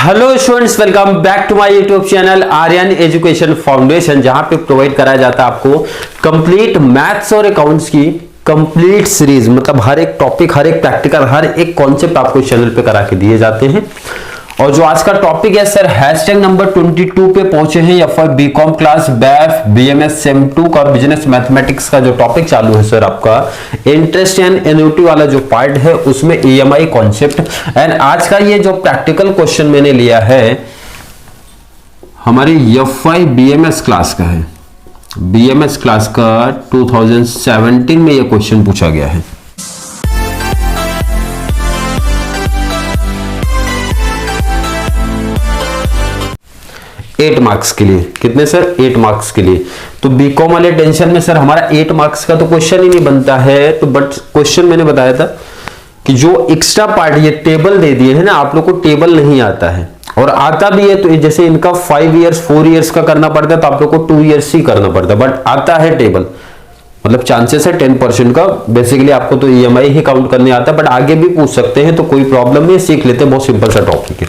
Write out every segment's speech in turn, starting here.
Hello students, welcome back to my YouTube channel Aryan education foundation, जहां पे provide कराया जाता है आपको कंप्लीट मैथ्स और अकाउंट्स की कंप्लीट सीरीज। मतलब हर एक टॉपिक, हर एक प्रैक्टिकल, हर एक कॉन्सेप्ट आपको चैनल पे करा के दिए जाते हैं। और जो आज का टॉपिक है सर, हैशटैग नंबर 22 पे पहुंचे हैं या फिर BCom class BAF BMS sem 2 का बिजनेस मैथमेटिक्स का जो टॉपिक चालू है सर, आपका इंटरेस्ट एंड एन्युटी वाला जो पार्ट है उसमें ईएमआई कॉन्सेप्ट। एंड आज का ये जो प्रैक्टिकल क्वेश्चन मैंने लिया है हमारी एफआई बीएमएस क्लास का है। बीएमएस क्लास का 2017 में ये क्वेश्चन पूछा गया है। 8 मार्क्स के लिए। कितने सर? 8 मार्क्स के लिए। तो बीकॉम वाले टेंशन में सर हमारा 8 मार्क्स का तो क्वेश्चन ही नहीं बनता है। तो बट क्वेश्चन मैंने बताया था कि जो एक्स्ट्रा पार्ट ये टेबल दे दिए है ना, आप लोग को टेबल नहीं आता है और आता भी है तो जैसे इनका 5 इयर्स 4 इयर्स का करना पड़ता है तो आप लोग को 2 इयर्स ही करना पड़ता है, बट आता है टेबल। मतलब चांसेस है 10% का। बेसिकली आपको तो ईएमआई ही काउंट करने आता है, बट आगे भी पूछ सकते हैं तो कोई प्रॉब्लम नहीं, सीख लेते हैं। बहुत सिंपल सा टॉपिक है।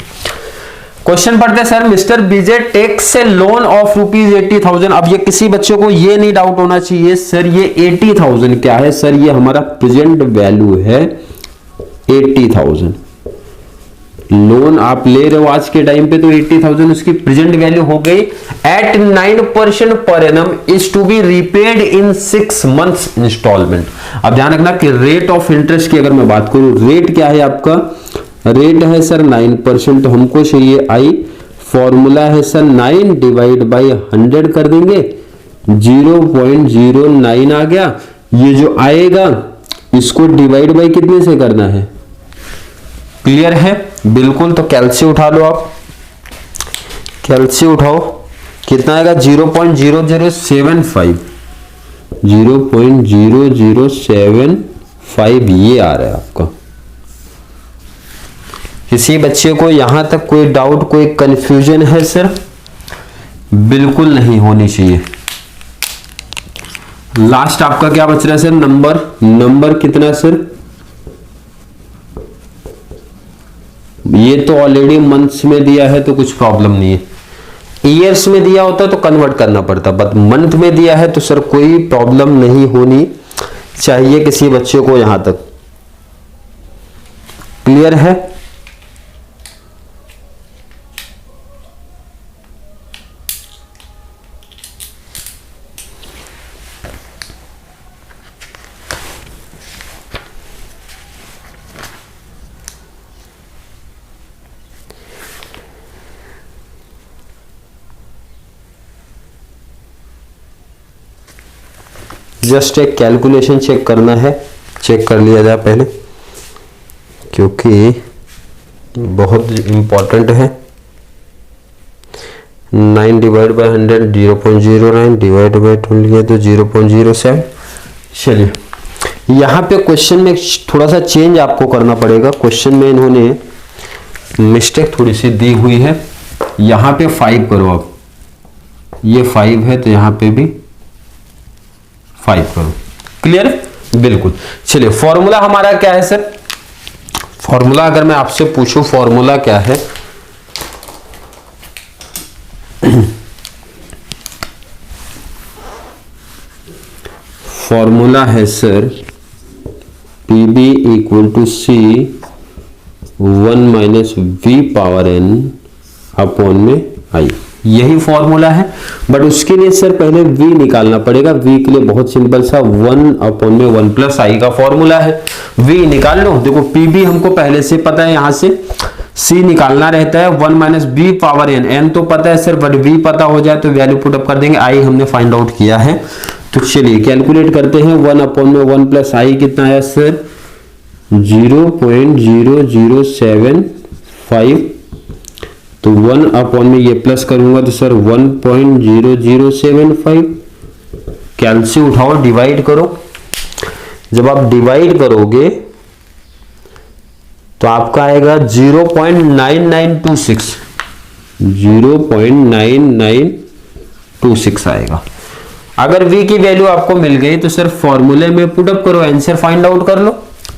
क्वेश्चन पढ़ते हैं sir, mister BJ takes a loan of ₹80,000। अब ये किसी बच्चे को ये नहीं डाउट होना चाहिए सर ये 80,000 क्या है सर, ये हमारा प्रेजेंट वैल्यू है 80,000। लोन आप ले रहे हो आज के टाइम पे तो 80,000 उसकी प्रेजेंट वैल्यू हो गई। एट 9% पर annum is to be repaid in 6 months installment. अब ध्यान रखना कि रेट ऑफ इंटरेस्ट की अगर मैं बात करूं, रेट क्या है आपका? रेट है सर 9%। तो हमको चाहिए आई। फॉर्मूला है सर 9 डिवाइड बाई 100 कर देंगे, 0.09 आ गया। ये जो आएगा इसको डिवाइड बाई कितने से करना है? क्लियर है? बिल्कुल। तो कैलसी उठा लो आप, कैलसी उठाओ। कितना आएगा? 0.0075। 0.0075 ये आ रहा है आपका। किसी बच्चे को यहां तक कोई डाउट, कोई कंफ्यूजन है सर? बिल्कुल नहीं होनी चाहिए। लास्ट आपका क्या बच रहा है सर? नंबर। नंबर कितना सर? ये तो ऑलरेडी मंथ्स में दिया है तो कुछ प्रॉब्लम नहीं है। ईयर्स में दिया होता तो कन्वर्ट करना पड़ता, बट मंथ में दिया है तो सर कोई प्रॉब्लम नहीं होनी चाहिए किसी बच्चे को यहां तक। क्लियर है? जस्ट एक कैलकुलेशन चेक करना है, चेक कर लिया जाए पहले क्योंकि बहुत इंपॉर्टेंट है। 9 डिवाइड बाई 100 0.09 डिवाइड बाई 20 तो 0.07। चलिए यहाँ पे क्वेश्चन में थोड़ा सा चेंज आपको करना पड़ेगा। क्वेश्चन में इन्होंने मिस्टेक थोड़ी सी दी हुई है। यहाँ पे 5 करो आप, ये 5 है तो यहाँ पे भी 5 करो। क्लियर? बिल्कुल। चलिए फॉर्मूला हमारा क्या है सर? फॉर्मूला अगर मैं आपसे पूछूं फॉर्मूला क्या है? फॉर्मूला है sir PB equal to C 1 minus V power N upon में I। यही फॉर्मूला है, बट उसके लिए सर पहले v निकालना पड़ेगा। v के लिए बहुत सिंपल सा 1 अपॉन में 1 प्लस आई का फॉर्मूला है। v निकाल लो। देखो pb हमको पहले से पता है, यहां से c निकालना रहता है 1 minus b power n। n तो पता है सर, बट v पता हो जाए तो वैल्यू पुट अप कर देंगे। i हमने फाइंड आउट किया है। तो चलिए कैलकुलेट करते हैं। 1 अपॉन में 1 प्लस आई कितना है सर? 0.0075। तो 1 अपॉन में ये प्लस करूंगा तो सर 1.0075। कैलसी उठाओ, डिवाइड करो। जब आप डिवाइड करोगे तो आपका आएगा 0.9926। 0.9926 आएगा। अगर v की वैल्यू आपको मिल गई तो सर फॉर्मूले में पुटअप करो, आंसर फाइंड आउट कर लो।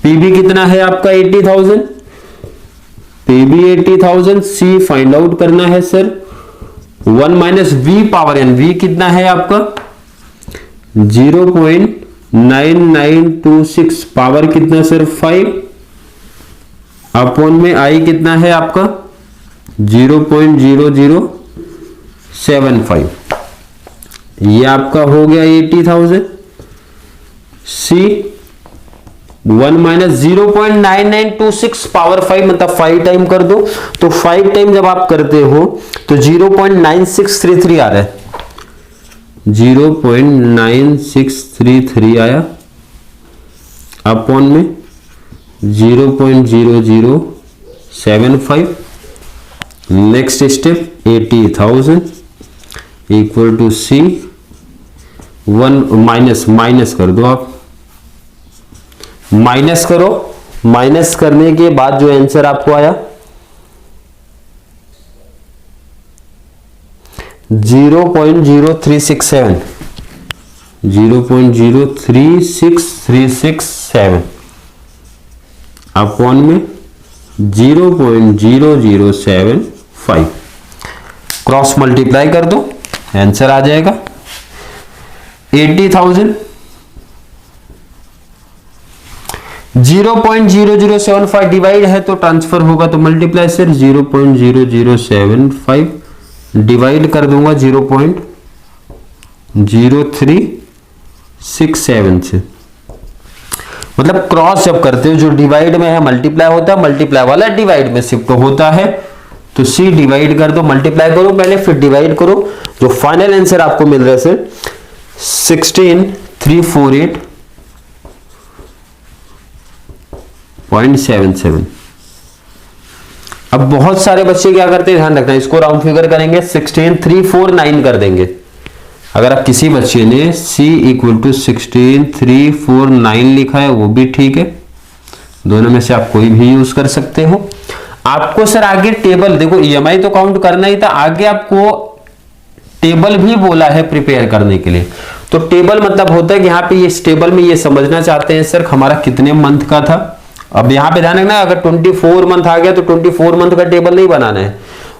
pb कितना है आपका? 80,000। पी भी 80,000, सी फाइंड आउट करना है sir 1 minus V power N, V कितना है आपका 0.9926, पावर कितना सर 5, अपॉन में आई कितना है आपका 0.0075, ये आपका हो गया 80,000। सी 1 माइनस 0.9926 पावर 5 मतलब 5 टाइम कर दो, तो 5 टाइम जब आप करते हो तो 0.9633 आ रहा है, 0.9633 आया, अपॉन में 0.0075। Next step 80,000 equal to C 1 minus कर दो, आप माइनस करो, माइनस करने के बाद जो आंसर आपको आया 0.0367, 0.03637 अपॉन में 0.0075, क्रॉस मल्टीप्लाई कर दो, आंसर आ जाएगा 80,000। 0.0075 डिवाइड है तो ट्रांसफर होगा, तो मल्टीप्लाई सर 0.0075 डिवाइड कर दूंगा 0.0367 से, मतलब क्रॉस जब करते हो जो डिवाइड में है मल्टीप्लाई होता है, मल्टीप्लाई वाला डिवाइड में शिफ्ट होता है, तो सी डिवाइड कर दो, मल्टीप्लाई करो पहले फिर डिवाइड करो, जो फाइनल आंसर आपको मिल रहा है सर 16,348.77। अब बहुत सारे बच्चे क्या करते हैं, ध्यान रखना, इसको राउंड फिगर करेंगे 16,349 कर देंगे। अगर आप किसी बच्चे ने C इक्वल टू 16,349 लिखा है वो भी ठीक है, दोनों में से आप कोई भी यूज कर सकते हो। आपको सर आगे टेबल, देखो EMI तो काउंट करना ही था, आगे आपको टेबल भी बोला है प्रिपेयर करने के लिए। तो टेबल मतलब होता है कि यहाँ पे इस टेबल में ये समझना चाहते हैं सर हमारा कितने मंथ का था। अब यहाँ पे ध्यान रखना, अगर 24 मंथ आ गया तो 24 मंथ का टेबल नहीं बनाना है,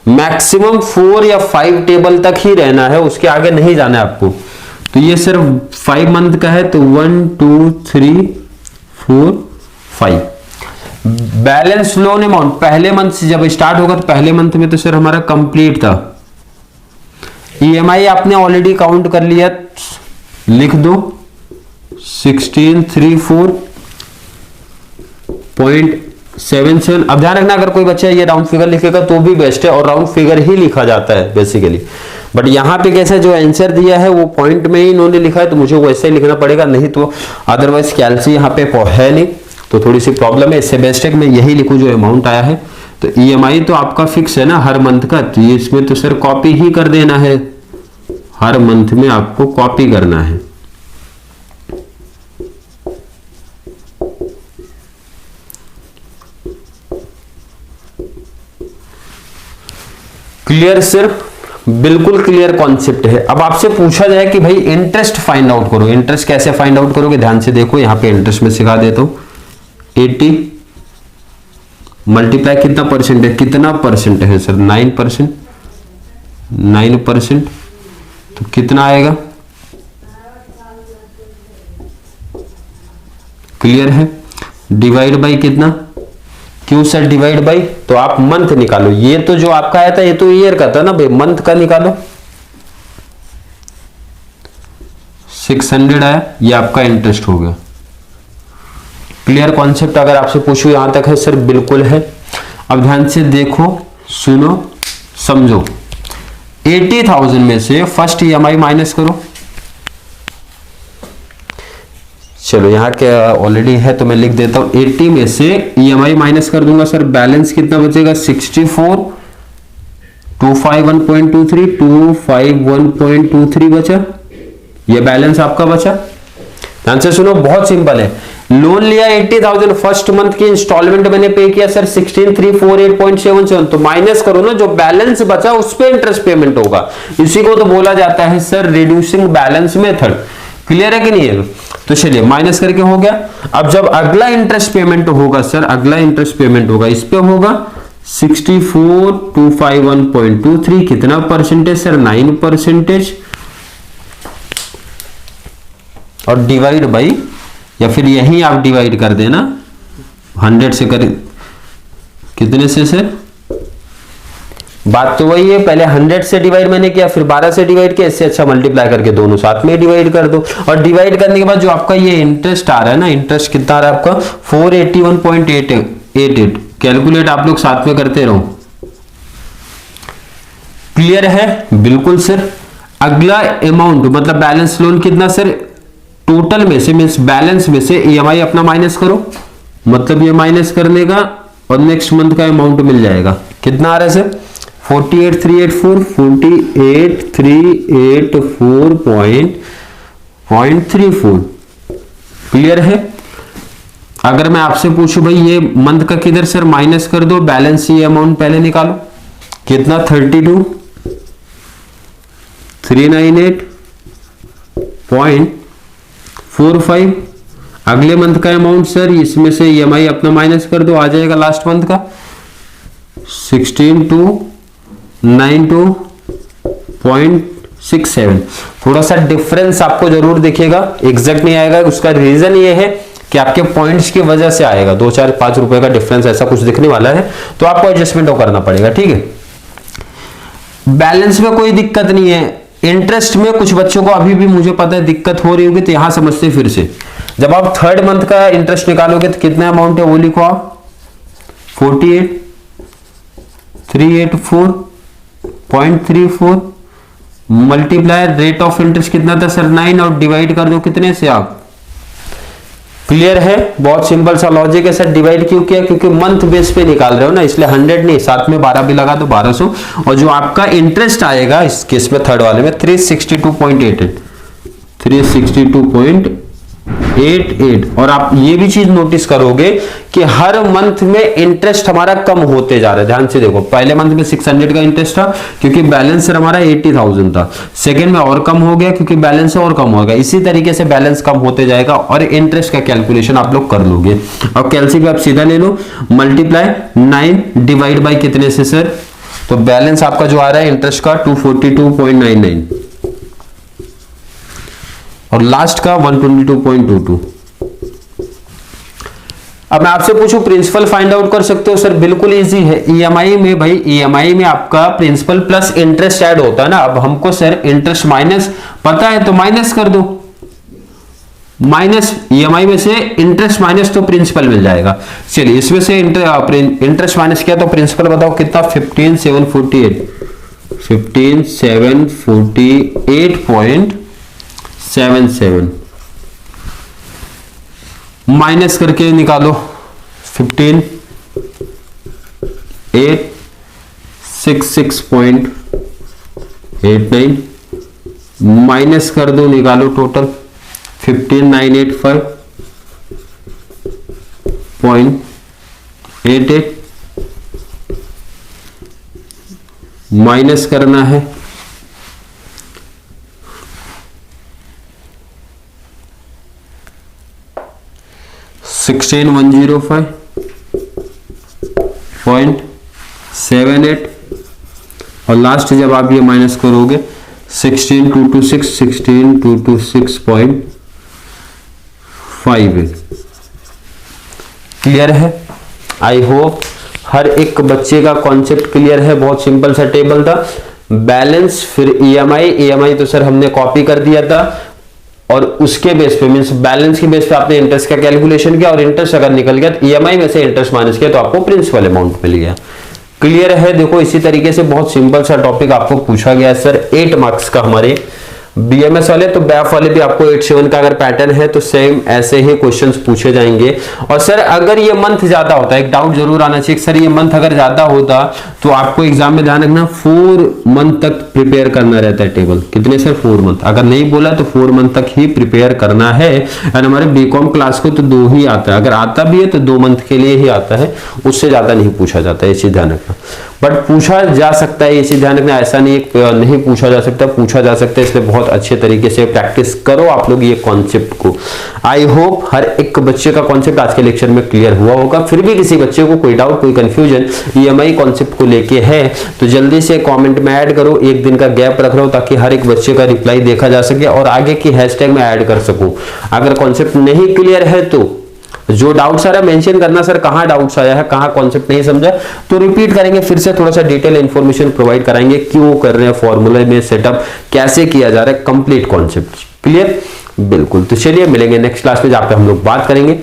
मैक्सिमम 4 या 5 टेबल तक ही रहना है, उसके आगे नहीं जाना है आपको। तो ये सिर्फ 5 मंथ का है, तो 1 2 3 4 5। बैलेंस लोन अमाउंट पहले मंथ से जब स्टार्ट होगा तो पहले मंथ में तो सर हमारा कंप्लीट था। EMI आपने ऑलरेडी काउंट कर लिया, लिख दो 1634.77। अब ध्यान रखना, अगर कोई बच्चा ये राउंड फिगर लिखेगा तो भी बेस्ट है, और राउंड फिगर ही लिखा जाता है बेसिकली, बट यहाँ पे कैसे जो आंसर दिया है वो पॉइंट में ही इन्होंने लिखा है, तो मुझे वैसे ही लिखना पड़ेगा, नहीं तो अदरवाइज कैलसी यहाँ पे है नहीं, तो थोड़ी सी प्रॉब्लम है। इससे बेस्ट है कि मैं यही लिखूं जो अमाउंट आया है। तो EMI तो आपका फिक्स है ना हर मंथ का, तो ये इसमें तो सर कॉपी ही कर देना है, हर मंथ में आपको कॉपी करना है। क्लियर सर, बिल्कुल क्लियर कॉन्सेप्ट है। अब आपसे पूछा जाए कि भाई इंटरेस्ट फाइंड आउट करो, इंटरेस्ट कैसे फाइंड आउट करोगे, ध्यान से देखो, यहां पे इंटरेस्ट में सिखा देता हूं। 80 मल्टीप्लाई कितना परसेंट है, कितना परसेंट है सर 9%, 9%, तो कितना आएगा, क्लियर है। डिवाइड बाई कितना, क्यों सर डिवाइड बाई, तो आप मंथ निकालो, ये तो जो आपका आया था ये तो ईयर का था ना भाई, मंथ का निकालो, 600 आया, ये आपका इंटरेस्ट हो गया। क्लियर कॉन्सेप्ट, अगर आपसे पूछूं यहां तक है सर, बिल्कुल है। अब ध्यान से देखो, सुनो, समझो। 80,000 में से फर्स्ट EMI माइनस करो, चलो यहाँ क्या ऑलरेडी है तो मैं लिख देता हूं, 80 में से EMI माइनस कर दूंगा सर, बैलेंस कितना बचेगा 64, 251.23, 251.23 बचा, ये बैलेंस आपका बचा। ध्यान से सुनो, बहुत सिंपल है। लोन लिया 80,000, फर्स्ट मंथ की इंस्टॉलमेंट मैंने पे किया सर 16,348.77, तो माइनस करो ना, जो बैलेंस बचा उस पे इंटरेस्ट पेमेंट होगा। इसी को तो बोला जाता है sir reducing balance method. Clear है कि नहीं है? तो चलिए माइनस करके हो गया। अब जब अगला इंटरेस्ट पेमेंट होगा सर, अगला इंटरेस्ट पेमेंट होगा, इस पे होगा 64,251.23 कितना परसेंटेज सर? 9%। और डिवाइड बाई, या फिर यहीं आप डिवाइड कर देना 100 से, कर कितने से सर? बात तो वही है, पहले 100 से डिवाइड मैंने किया, फिर 12 से डिवाइड किया, इससे अच्छा मल्टीप्लाई करके दोनों साथ में डिवाइड कर दो। और डिवाइड करने के बाद जो आपका ये इंटरेस्ट आ रहा है ना, इंटरेस्ट कितना आ रहा है आपका? 481.88। कैलकुलेट आप लोग साथ में करते रहो। क्लियर है? बिल्कुल सर। अगला अमाउंट मतलब बैलेंस लोन कितना सर? टोटल में से मींस बैलेंस में से ईएमआई अपना माइनस करो, मतलब ये माइनस करने का, और नेक्स्ट मंथ का अमाउंट मिल जाएगा। कितना आ रहा है सर? 48,384.34। क्लियर है? अगर मैं आपसे पूछूं भाई ये मंथ का किधर सर माइनस कर दो, बैलेंस ये अमाउंट पहले निकालो, कितना? 32,398.45। अगले मंथ का अमाउंट सर इसमें से ईएमआई अपना माइनस कर दो, आ जाएगा लास्ट मंथ का 16,292.67। थोड़ा सा डिफरेंस आपको जरूर दिखेगा, एग्जैक्ट नहीं आएगा। उसका रीजन ये है कि आपके पॉइंट्स की वजह से आएगा, 2 4 5 रुपए का डिफरेंस ऐसा कुछ दिखने वाला है, तो आपको एडजस्टमेंट करना पड़ेगा। ठीक है, बैलेंस में कोई दिक्कत नहीं है। इंटरेस्ट में कुछ बच्चों को अभी भी मुझे पता है दिक्कत हो रही होगी, तो यहां समझते फिर से। जब आप थर्ड मंथ का इंटरेस्ट निकालोगे तो कितना अमाउंट है वो लिखो आप, 48,384.34 मल्टीप्लायर रेट ऑफ इंटरेस्ट कितना था सर? 9, और डिवाइड कर दो कितने से आप। क्लियर है? बहुत सिंपल सा लॉजिक है सर। डिवाइड क्यों किया? क्योंकि मंथ बेस पे निकाल रहे हो ना, इसलिए 100 नहीं, साथ में 12 भी लगा दो, 1200। और जो आपका इंटरेस्ट आएगा इस केस में थर्ड वाले में 362.88। और आप ये भी चीज नोटिस करोगे कि हर मंथ में इंटरेस्ट हमारा कम होते जा रहा है। ध्यान से देखो, पहले मंथ में 600 का इंटरेस्ट था क्योंकि बैलेंस सर हमारा 80,000 था, सेकेंड में और कम हो गया क्योंकि बैलेंस और कम हो गया। इसी तरीके से बैलेंस कम होते जाएगा और इंटरेस्ट का कैलकुलेशन आप लोग कर लोगे। और कैलसी भी आप सीधा ले लो, मल्टीप्लाई 9 डिवाइड बाई कितने से सर? तो बैलेंस आपका जो आ रहा है इंटरेस्ट का 242.99 और लास्ट का 122.22। अब मैं आपसे पूछूं प्रिंसिपल फाइंड आउट कर सकते हो सर? बिल्कुल इजी है। ईएमआई में भाई, ईएमआई में आपका प्रिंसिपल प्लस इंटरेस्ट ऐड होता है ना। अब हमको सर इंटरेस्ट माइनस पता है तो माइनस कर दो, माइनस ईएमआई में से इंटरेस्ट माइनस तो प्रिंसिपल मिल जाएगा। चलिए इसमें से इंटरेस्ट माइनस किया तो प्रिंसिपल बताओ कितना? 15,748.77 माइनस करके निकालो 15,866.89 माइनस कर दो, निकालो टोटल 15,985.88 माइनस करना है 16,105.78 और लास्ट जब आप ये माइनस करोगे 16,226.58। क्लियर है? आई होप हर एक बच्चे का कॉन्सेप्ट क्लियर है। बहुत सिंपल सा टेबल था, बैलेंस फिर ईएमआई तो सर हमने कॉपी कर दिया था और उसके बेस पे मींस बैलेंस के बेस पे आपने इंटरेस्ट का कैलकुलेशन किया और इंटरेस्ट अगर निकल गया तो ईएमआई में से इंटरेस्ट माइनस किया तो आपको प्रिंसिपल अमाउंट मिल गया। क्लियर है? देखो इसी तरीके से बहुत सिंपल सा टॉपिक आपको पूछा गया है सर 8 मार्क्स का हमारे बीएमएस वाले। तो बैफ वाले भी आपको 8-7 का अगर पैटर्न है तो सेम ऐसे ही क्वेश्चंस पूछे जाएंगे। और सर अगर ये मंथ ज्यादा होता है, एक डाउट जरूर आना चाहिए, सर ये मंथ अगर ज्यादा होता तो आपको एग्जाम में ध्यान रखना 4 मंथ तक प्रिपेयर करना रहता है टेबल। कितने सर? 4 मंथ। अगर नहीं बोला तो 4 मंथ तक ही प्रिपेयर करना है। और हमारे बीकॉम क्लास को तो 2 ही आता है, अगर आता भी है तो 2 मंथ के लिए ही आता है, उससे ज्यादा नहीं पूछा जाता है, ये चीज ध्यान रखना। बट पूछा जा सकता है, इसे ध्यान रखना, ऐसा नहीं पूछा जा सकता, पूछा जा सकता है, इसलिए बहुत अच्छे तरीके से प्रैक्टिस करो आप लोग ये कॉन्सेप्ट को। आई होप हर एक बच्चे का कॉन्सेप्ट आज के लेक्चर में क्लियर हुआ होगा। फिर भी किसी बच्चे को कोई डाउट, कोई कंफ्यूजन EMI कॉन्सेप्ट को लेके है तो जल्दी से कमेंट में ऐड करो। एक दिन का गैप रख रहा हूं ताकि हर एक बच्चे का रिप्लाई देखा जा सके और आगे की हैशटैग में ऐड कर सकूं। अगर कॉन्सेप्ट नहीं क्लियर है तो जो डाउट्स आ रहा है मेंशन करना, सर कहां डाउट्स आया है, कहां कॉन्सेप्ट नहीं समझा, तो रिपीट करेंगे, फिर से थोड़ा सा डिटेल इंफॉर्मेशन प्रोवाइड कराएंगे, क्यों कर रहे हैं, फॉर्मूला में सेटअप कैसे किया जा रहा है, कंप्लीट कॉन्सेप्ट क्लियर। बिल्कुल, तो चलिए मिलेंगे नेक्स्ट क्लास में, जहां पे हम लोग बात करेंगे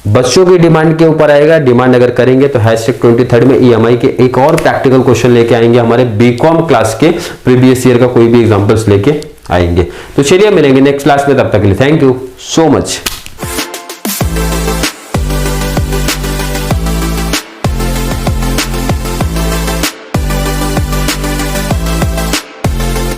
बच्चों की डिमांड के ऊपर आएगा। डिमांड अगर करेंगे तो #23 में EMI के एक और प्रैक्टिकल क्वेश्चन लेके आएंगे, हमारे बीकॉम क्लास के प्रीवियस ईयर का कोई भी एग्जांपल्स लेके आएंगे। तो चलिए मिलेंगे नेक्स्ट क्लास में, तब तक के लिए थैंक यू सो मच।